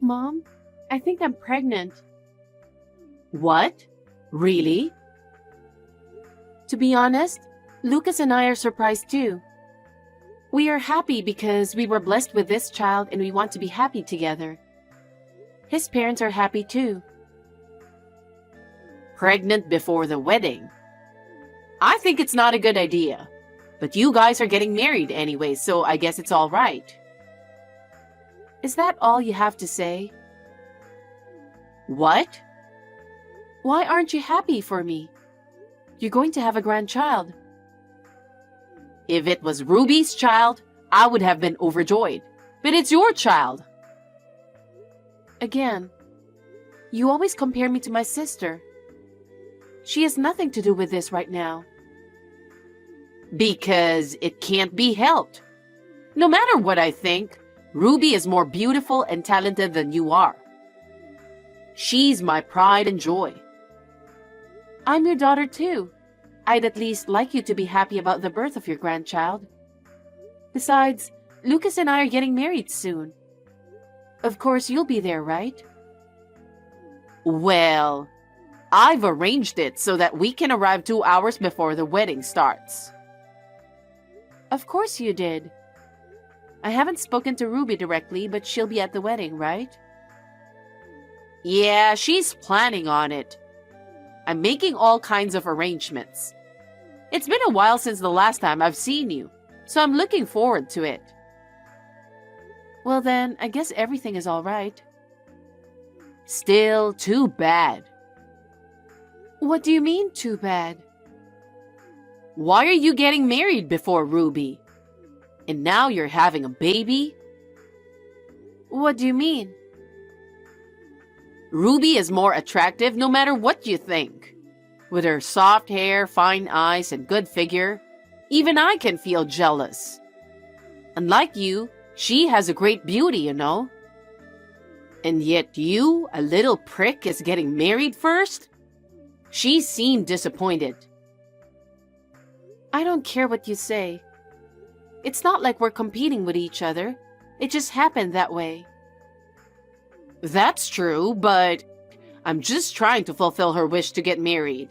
Mom, I think I'm pregnant. What? Really? To be honest, Lucas and I are surprised too. We are happy because we were blessed with this child and we want to be happy together. His parents are happy too. Pregnant before the wedding? I think it's not a good idea. But you guys are getting married anyway, so I guess it's all right. Is that all you have to say? What? Why aren't you happy for me? You're going to have a grandchild. If it was Ruby's child, I would have been overjoyed. But it's your child. Again, you always compare me to my sister. She has nothing to do with this right now. Because it can't be helped. No matter what I think, Ruby is more beautiful and talented than you are. She's my pride and joy. I'm your daughter too. I'd at least like you to be happy about the birth of your grandchild. Besides, Lucas and I are getting married soon. Of course, you'll be there, right? Well, I've arranged it so that we can arrive 2 hours before the wedding starts. Of course you did. I haven't spoken to Ruby directly, but she'll be at the wedding, right? Yeah, she's planning on it. I'm making all kinds of arrangements. It's been a while since the last time I've seen you, so I'm looking forward to it. Well then, I guess everything is all right. Still too bad. What do you mean, too bad? Why are you getting married before Ruby? And now you're having a baby? What do you mean? Ruby is more attractive no matter what you think. With her soft hair, fine eyes, and good figure, even I can feel jealous. Unlike you, she has a great beauty, you know. And yet you, a little prick, is getting married first? She seemed disappointed. I don't care what you say. It's not like we're competing with each other. It just happened that way. That's true, but I'm just trying to fulfill her wish to get married.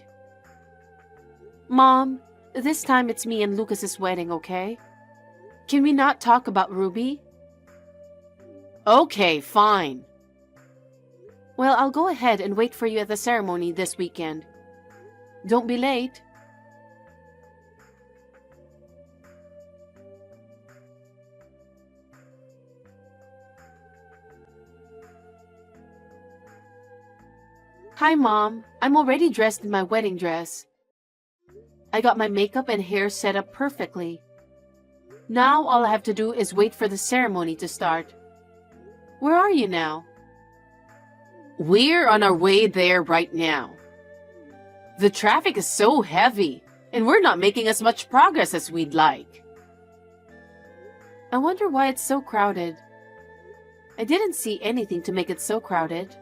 Mom, this time it's me and Lucas's wedding, okay? Can we not talk about Ruby? Okay, fine. Well, I'll go ahead and wait for you at the ceremony this weekend. Don't be late. Hi, Mom. I'm already dressed in my wedding dress. I got my makeup and hair set up perfectly. Now all I have to do is wait for the ceremony to start. Where are you now? We're on our way there right now. The traffic is so heavy, and we're not making as much progress as we'd like. I wonder why it's so crowded. I didn't see anything to make it so crowded.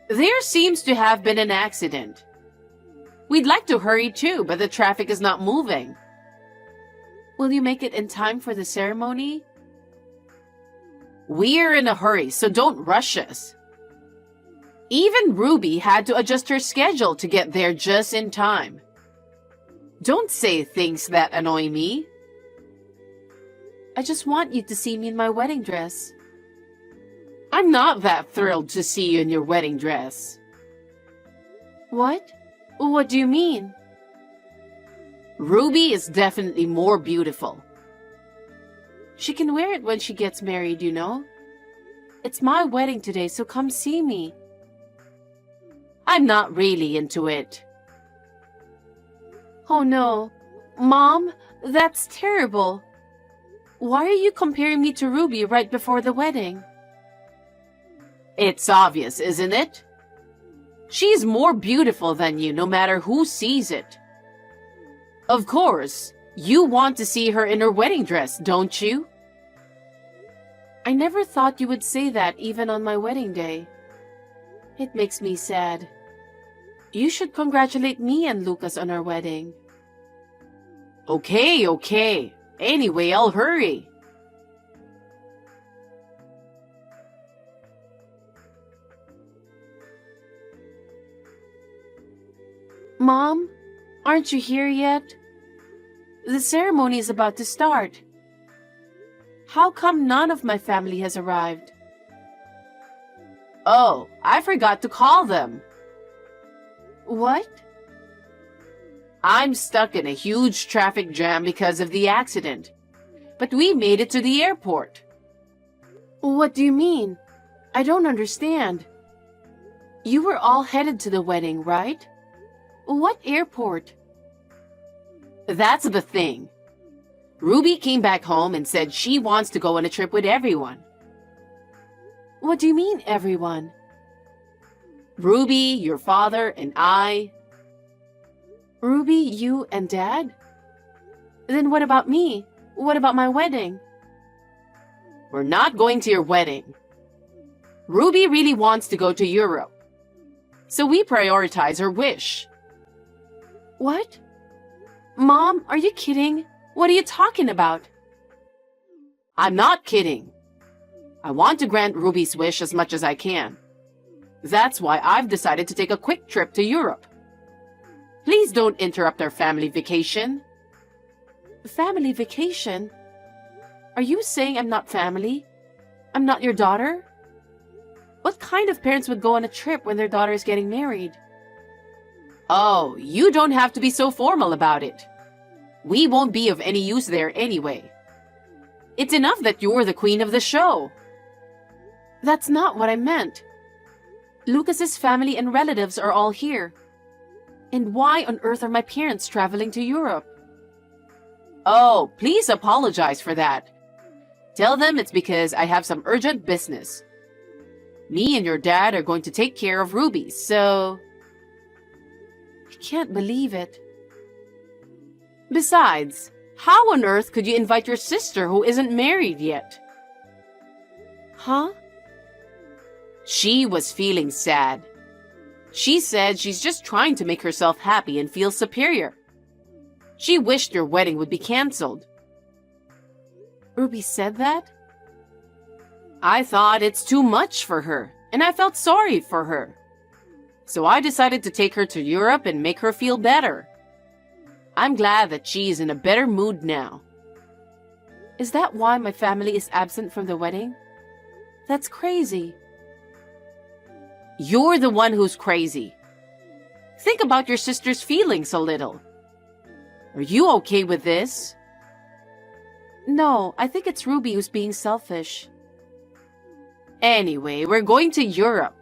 There seems to have been an accident. We'd like to hurry too, but the traffic is not moving. Will you make it in time for the ceremony? We're in a hurry, so don't rush us. Even Ruby had to adjust her schedule to get there just in time. Don't say things that annoy me. I just want you to see me in my wedding dress. I'm not that thrilled to see you in your wedding dress. What? What do you mean? Ruby is definitely more beautiful. She can wear it when she gets married, you know. It's my wedding today, so come see me. I'm not really into it. Oh no. Mom, that's terrible. Why are you comparing me to Ruby right before the wedding? It's obvious, isn't it? She's more beautiful than you, no matter who sees it. Of course, you want to see her in her wedding dress, don't you? I never thought you would say that even on my wedding day. It makes me sad. You should congratulate me and Lucas on our wedding. Okay. Anyway, I'll hurry. Mom, aren't you here yet? The ceremony is about to start. How come none of my family has arrived? Oh, I forgot to call them. What? I'm stuck in a huge traffic jam because of the accident. But we made it to the airport. What do you mean? I don't understand. You were all headed to the wedding, right? What airport? That's the thing. Ruby came back home and said she wants to go on a trip with everyone. What do you mean, everyone? Ruby, your father, and I. Ruby, you, and Dad? Then what about me? What about my wedding? We're not going to your wedding. Ruby really wants to go to Europe. So we prioritize her wish. What? Mom, are you kidding? What are you talking about? I'm not kidding. I want to grant Ruby's wish as much as I can. That's why I've decided to take a quick trip to Europe. Please don't interrupt our family vacation. Family vacation? Are you saying I'm not family? I'm not your daughter? What kind of parents would go on a trip when their daughter is getting married? Oh, you don't have to be so formal about it. We won't be of any use there anyway. It's enough that you're the queen of the show. That's not what I meant. Lucas's family and relatives are all here. And why on earth are my parents traveling to Europe? Oh, please apologize for that. Tell them it's because I have some urgent business. Me and your dad are going to take care of Ruby, so... I can't believe it. Besides, how on earth could you invite your sister who isn't married yet? Huh? She was feeling sad. She said she's just trying to make herself happy and feel superior. She wished your wedding would be canceled. Ruby said that? I thought it's too much for her, and I felt sorry for her. So I decided to take her to Europe and make her feel better. I'm glad that she's in a better mood now. Is that why my family is absent from the wedding? That's crazy. You're the one who's crazy. Think about your sister's feelings a little. Are you okay with this? No, I think it's Ruby who's being selfish. Anyway, we're going to Europe.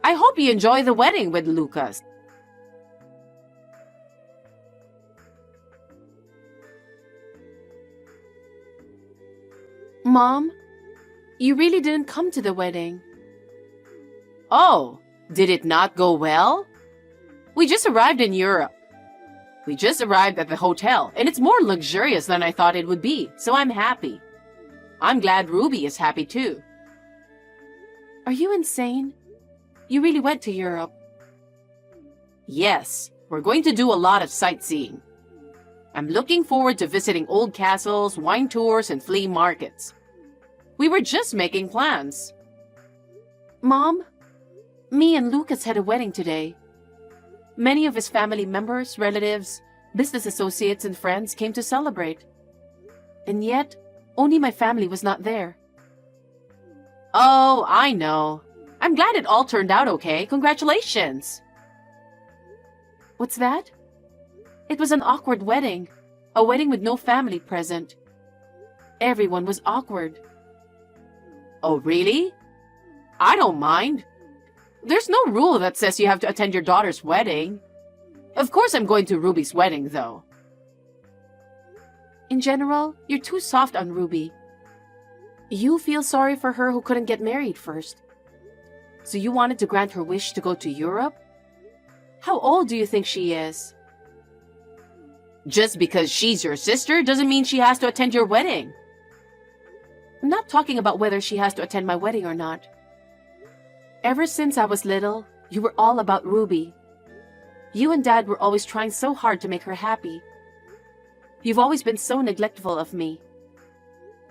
I hope you enjoy the wedding with Lucas. Mom, you really didn't come to the wedding. Oh, did it not go well? We just arrived in Europe. We just arrived at the hotel, and it's more luxurious than I thought it would be, so I'm happy. I'm glad Ruby is happy too. Are you insane? You really went to Europe? Yes, we're going to do a lot of sightseeing. I'm looking forward to visiting old castles, wine tours, and flea markets. We were just making plans. Mom, me and Lucas had a wedding today. Many of his family members, relatives, business associates, and friends came to celebrate. And yet, only my family was not there. Oh, I know. I'm glad it all turned out okay. Congratulations. What's that? It was an awkward wedding. A wedding with no family present. Everyone was awkward. Oh, really? I don't mind. There's no rule that says you have to attend your daughter's wedding. Of course I'm going to Ruby's wedding, though. In general, you're too soft on Ruby. You feel sorry for her who couldn't get married first. So you wanted to grant her wish to go to Europe? How old do you think she is? Just because she's your sister doesn't mean she has to attend your wedding. I'm not talking about whether she has to attend my wedding or not. Ever since I was little, you were all about Ruby. You and Dad were always trying so hard to make her happy. You've always been so neglectful of me.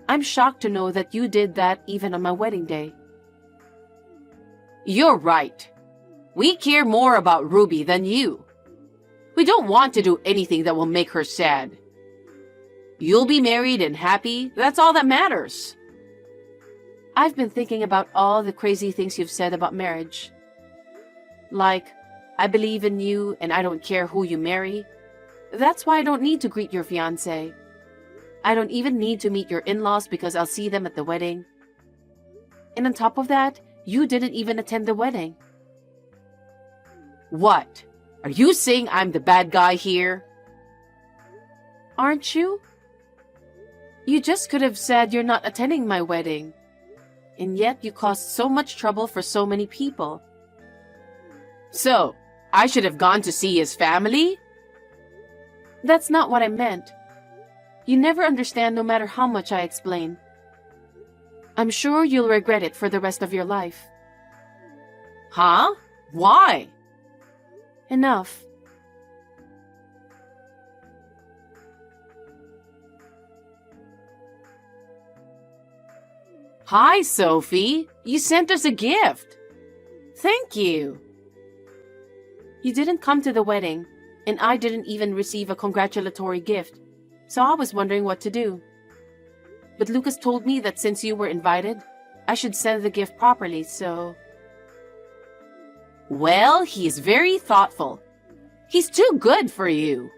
I'm shocked to know that you did that even on my wedding day. You're right. We care more about Ruby than you. We don't want to do anything that will make her sad. You'll be married and happy. That's all that matters. I've been thinking about all the crazy things you've said about marriage. Like, I believe in you and I don't care who you marry. That's why I don't need to greet your fiancé. I don't even need to meet your in-laws because I'll see them at the wedding. And on top of that, you didn't even attend the wedding. What? Are you saying I'm the bad guy here? Aren't you? You just could have said you're not attending my wedding. And yet you caused so much trouble for so many people. So, I should have gone to see his family? That's not what I meant. You never understand no matter how much I explain. I'm sure you'll regret it for the rest of your life. Huh? Why? Enough. Hi, Sophie. You sent us a gift. Thank you. You didn't come to the wedding, and I didn't even receive a congratulatory gift, so I was wondering what to do. But Lucas told me that since you were invited, I should send the gift properly, so... Well, he is very thoughtful. He's too good for you.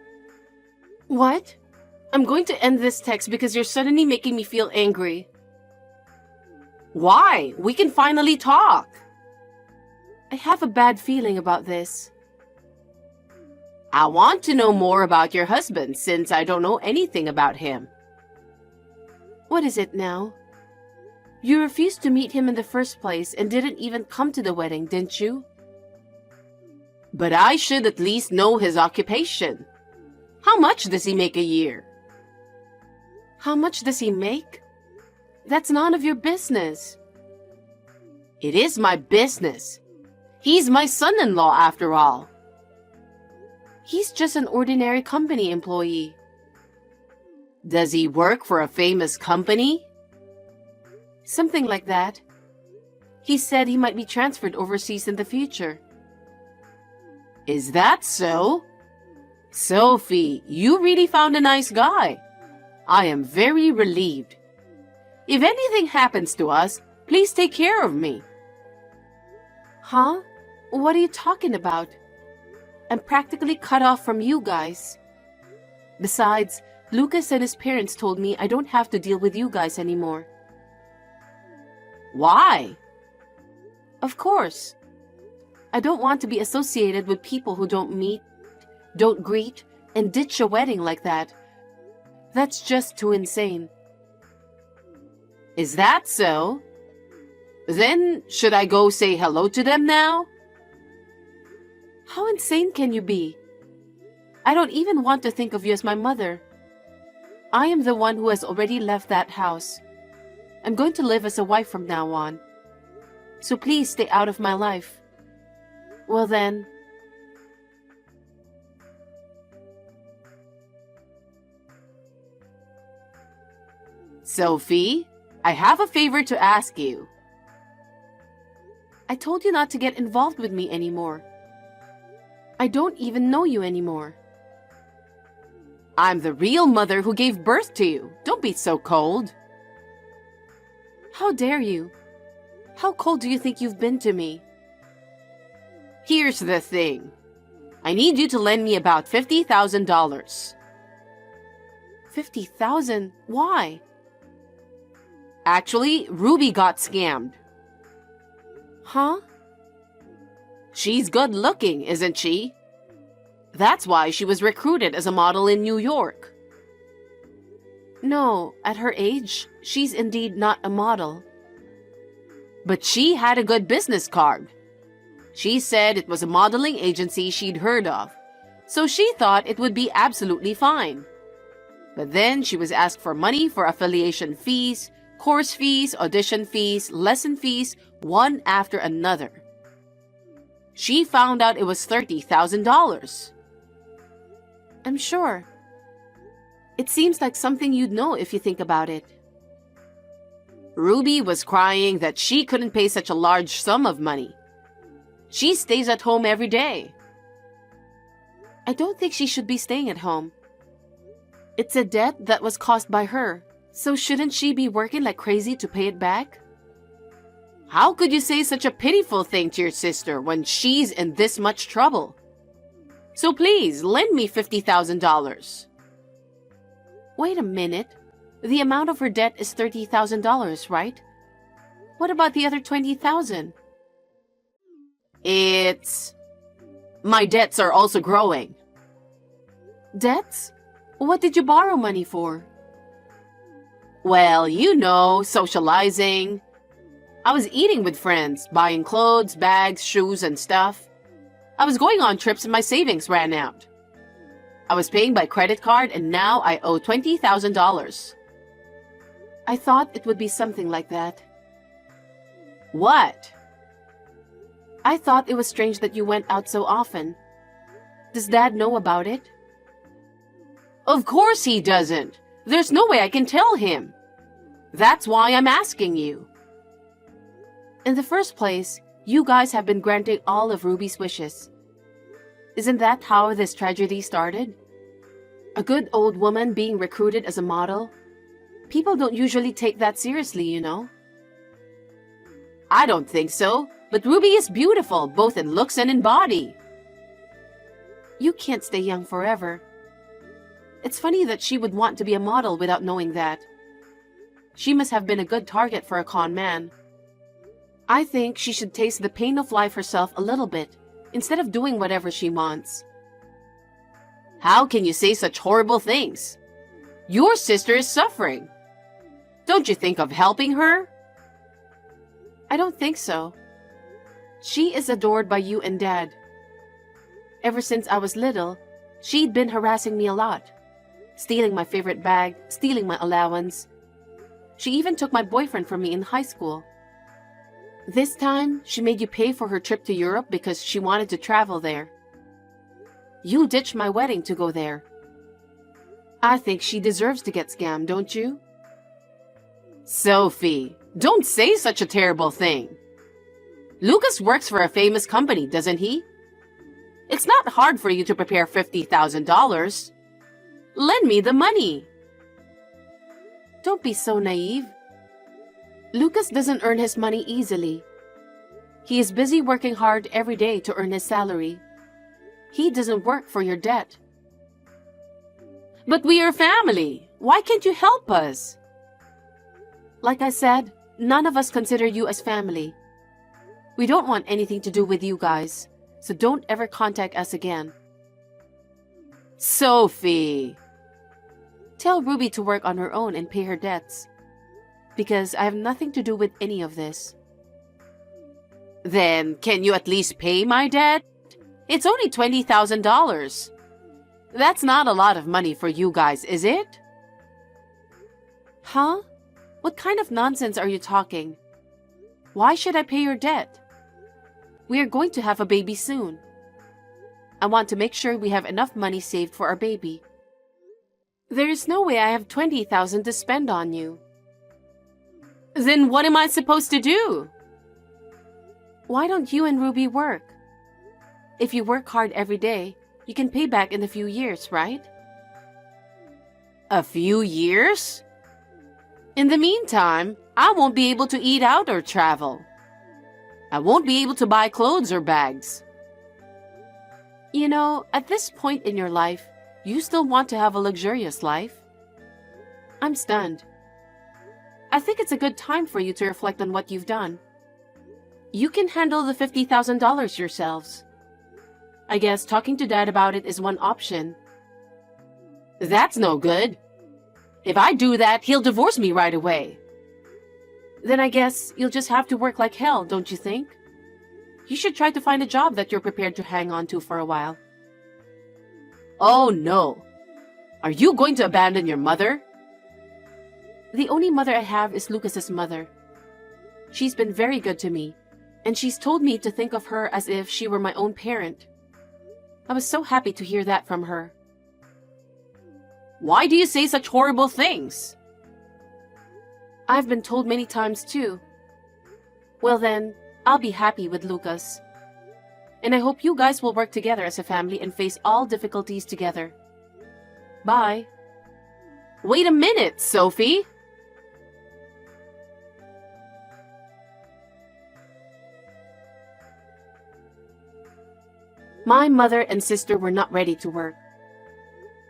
What? I'm going to end this text because you're suddenly making me feel angry. Why? We can finally talk. I have a bad feeling about this. I want to know more about your husband since I don't know anything about him. What is it now? You refused to meet him in the first place and didn't even come to the wedding, didn't you? But I should at least know his occupation. How much does he make a year? How much does he make? That's none of your business. It is my business. He's my son-in-law after all. He's just an ordinary company employee. Does he work for a famous company? Something like that. He said he might be transferred overseas in the future. Is that so? Sophie, you really found a nice guy. I am very relieved. If anything happens to us, please take care of me. Huh? What are you talking about? I'm practically cut off from you guys. Besides, Lucas and his parents told me I don't have to deal with you guys anymore. Why? Of course. I don't want to be associated with people who don't meet, don't greet, and ditch a wedding like that. That's just too insane. Is that so? Then, should I go say hello to them now? How insane can you be? I don't even want to think of you as my mother. I am the one who has already left that house. I'm going to live as a wife from now on. So please stay out of my life. Well then... Sophie, I have a favor to ask you. I told you not to get involved with me anymore. I don't even know you anymore. I'm the real mother who gave birth to you. Don't be so cold. How dare you? How cold do you think you've been to me? Here's the thing. I need you to lend me about $50,000. $50,000? Why? Actually, Ruby got scammed. Huh? She's good looking, isn't she? That's why she was recruited as a model in New York. No, at her age, she's indeed not a model. But she had a good business card. She said it was a modeling agency she'd heard of, so she thought it would be absolutely fine. But then she was asked for money for affiliation fees, course fees, audition fees, lesson fees, one after another. She found out it was $30,000. I'm sure. It seems like something you'd know if you think about it. Ruby was crying that she couldn't pay such a large sum of money. She stays at home every day. I don't think she should be staying at home. It's a debt that was caused by her, so shouldn't she be working like crazy to pay it back? How could you say such a pitiful thing to your sister when she's in this much trouble? So please, lend me $50,000. Wait a minute. The amount of her debt is $30,000, right? What about the other $20,000? My debts are also growing. Debts? What did you borrow money for? Well, you know, socializing. I was eating with friends, buying clothes, bags, shoes, and stuff. I was going on trips and my savings ran out. I was paying by credit card and now I owe $20,000. I thought it would be something like that. What? I thought it was strange that you went out so often. Does Dad know about it? Of course he doesn't. There's no way I can tell him. That's why I'm asking you. In the first place, you guys have been granting all of Ruby's wishes. Isn't that how this tragedy started? A good old woman being recruited as a model? People don't usually take that seriously, you know. I don't think so, but Ruby is beautiful, both in looks and in body. You can't stay young forever. It's funny that she would want to be a model without knowing that. She must have been a good target for a con man. I think she should taste the pain of life herself a little bit, instead of doing whatever she wants. How can you say such horrible things? Your sister is suffering. Don't you think of helping her? I don't think so. She is adored by you and Dad. Ever since I was little, she'd been harassing me a lot. Stealing my favorite bag, stealing my allowance. She even took my boyfriend from me in high school. This time, she made you pay for her trip to Europe because she wanted to travel there. You ditched my wedding to go there. I think she deserves to get scammed, don't you? Sophie, don't say such a terrible thing. Lucas works for a famous company, doesn't he? It's not hard for you to prepare $50,000. Lend me the money. Don't be so naive. Lucas doesn't earn his money easily. He is busy working hard every day to earn his salary. He doesn't work for your debt. But we are family. Why can't you help us? Like I said, none of us consider you as family. We don't want anything to do with you guys, so don't ever contact us again. Sophie! Tell Ruby to work on her own and pay her debts. Because I have nothing to do with any of this. Then, can you at least pay my debt? It's only $20,000. That's not a lot of money for you guys, is it? Huh? What kind of nonsense are you talking? Why should I pay your debt? We are going to have a baby soon. I want to make sure we have enough money saved for our baby. There is no way I have $20,000 to spend on you. Then what am I supposed to do? Why don't you and Ruby work? If you work hard every day, you can pay back in a few years, right? A few years? In the meantime, I won't be able to eat out or travel. I won't be able to buy clothes or bags. You know, at this point in your life, you still want to have a luxurious life? I'm stunned. I think it's a good time for you to reflect on what you've done. You can handle the $50,000 yourselves. I guess talking to Dad about it is one option. That's no good. If I do that, he'll divorce me right away. Then I guess you'll just have to work like hell, don't you think? You should try to find a job that you're prepared to hang on to for a while. Oh no. Are you going to abandon your mother? The only mother I have is Lucas's mother. She's been very good to me, and she's told me to think of her as if she were my own parent. I was so happy to hear that from her. Why do you say such horrible things? I've been told many times too. Well then, I'll be happy with Lucas. And I hope you guys will work together as a family and face all difficulties together. Bye. Wait a minute, Sophie. My mother and sister were not ready to work.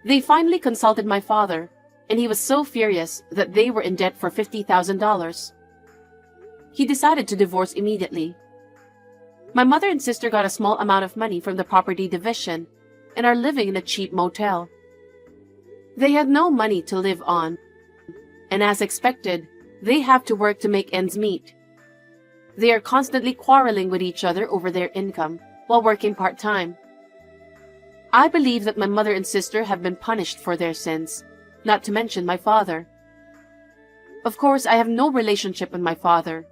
They finally consulted my father, and he was so furious that they were in debt for $50,000. He decided to divorce immediately. My mother and sister got a small amount of money from the property division and are living in a cheap motel. They had no money to live on, and as expected, they have to work to make ends meet. They are constantly quarreling with each other over their income while working part-time. I believe that my mother and sister have been punished for their sins, not to mention my father. Of course, I have no relationship with my father.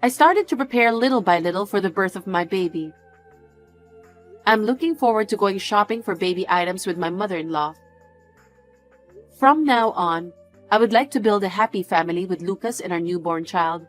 I started to prepare little by little for the birth of my baby. I'm looking forward to going shopping for baby items with my mother-in-law. From now on, I would like to build a happy family with Lucas and our newborn child.